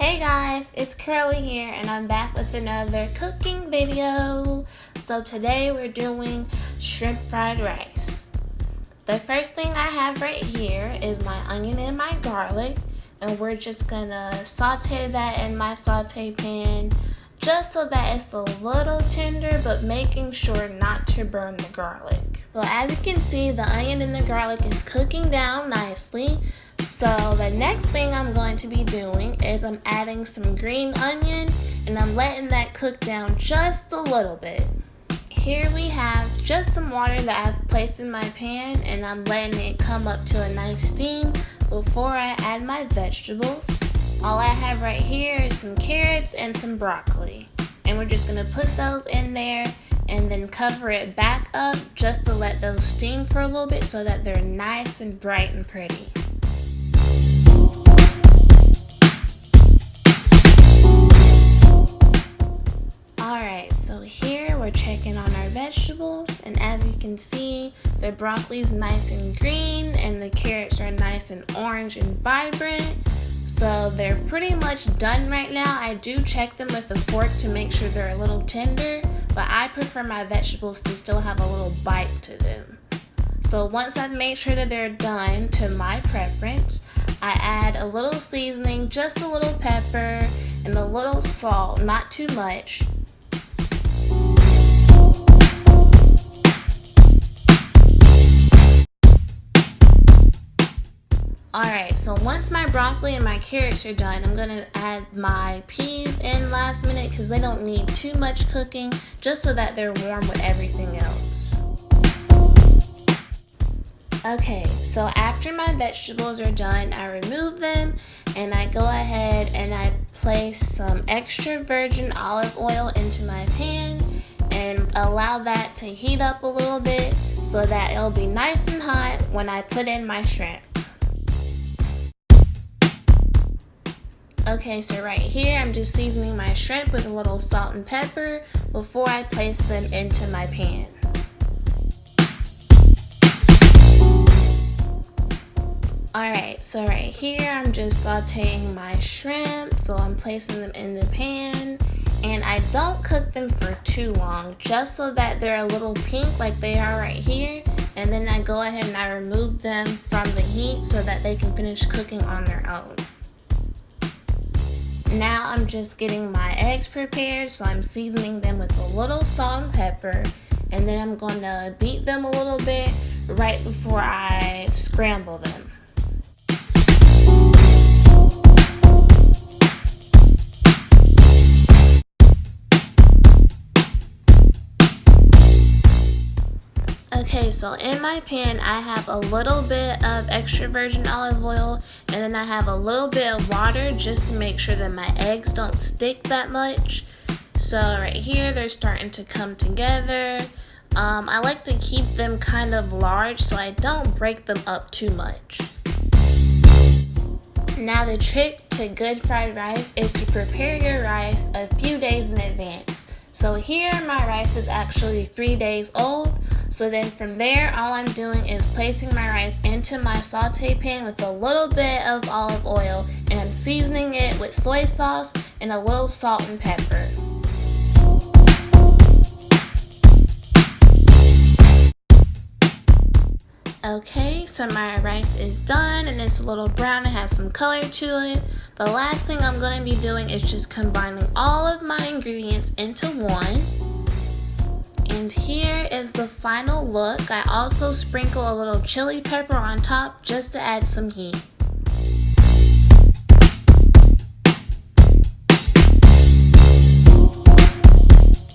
Hey guys, it's Curly here and I'm back with another cooking video. So today we're doing shrimp fried rice. The first thing I have right here is my onion and my garlic, and we're just gonna saute that in my saute pan just so that it's a little tender, but making sure not to burn the garlic. So as you can see, the onion and the garlic is cooking down nicely. So the next thing I'm going to be doing is I'm adding some green onion and I'm letting that cook down just a little bit. Here we have just some water that I've placed in my pan and I'm letting it come up to a nice steam before I add my vegetables. All I have right here is some carrots and some broccoli. And we're just going to put those in there and then cover it back up just to let those steam for a little bit so that they're nice and bright and pretty. Alright, so here we're checking on our vegetables, and as you can see, the broccoli's nice and green and the carrots are nice and orange and vibrant. So they're pretty much done right now. I do check them with a fork to make sure they're a little tender, but I prefer my vegetables to still have a little bite to them. So once I've made sure that they're done to my preference, I add a little seasoning, just a little pepper and a little salt, not too much. Alright, so once my broccoli and my carrots are done, I'm going to add my peas in last minute because they don't need too much cooking, just so that they're warm with everything else. Okay, so after my vegetables are done, I remove them and I go ahead and I place some extra virgin olive oil into my pan and allow that to heat up a little bit so that it'll be nice and hot when I put in my shrimp. Okay, so right here I'm just seasoning my shrimp with a little salt and pepper before I place them into my pan. Alright, so right here I'm just sauteing my shrimp, so I'm placing them in the pan, and I don't cook them for too long, just so that they're a little pink like they are right here, and then I go ahead and I remove them from the heat so that they can finish cooking on their own. Now I'm just getting my eggs prepared, so I'm seasoning them with a little salt and pepper, and then I'm going to beat them a little bit right before I scramble them. Okay, so in my pan I have a little bit of extra virgin olive oil, and then I have a little bit of water just to make sure that my eggs don't stick that much. So right here they're starting to come together. I like to keep them kind of large so I don't break them up too much. Now the trick to good fried rice is to prepare your rice a few days in advance. So here my rice is actually 3 days old. So then from there, all I'm doing is placing my rice into my saute pan with a little bit of olive oil, and I'm seasoning it with soy sauce and a little salt and pepper. Okay, so my rice is done and it's a little brown and has some color to it. The last thing I'm going to be doing is just combining all of my ingredients into one. And here is the final look. I also sprinkle a little chili pepper on top just to add some heat.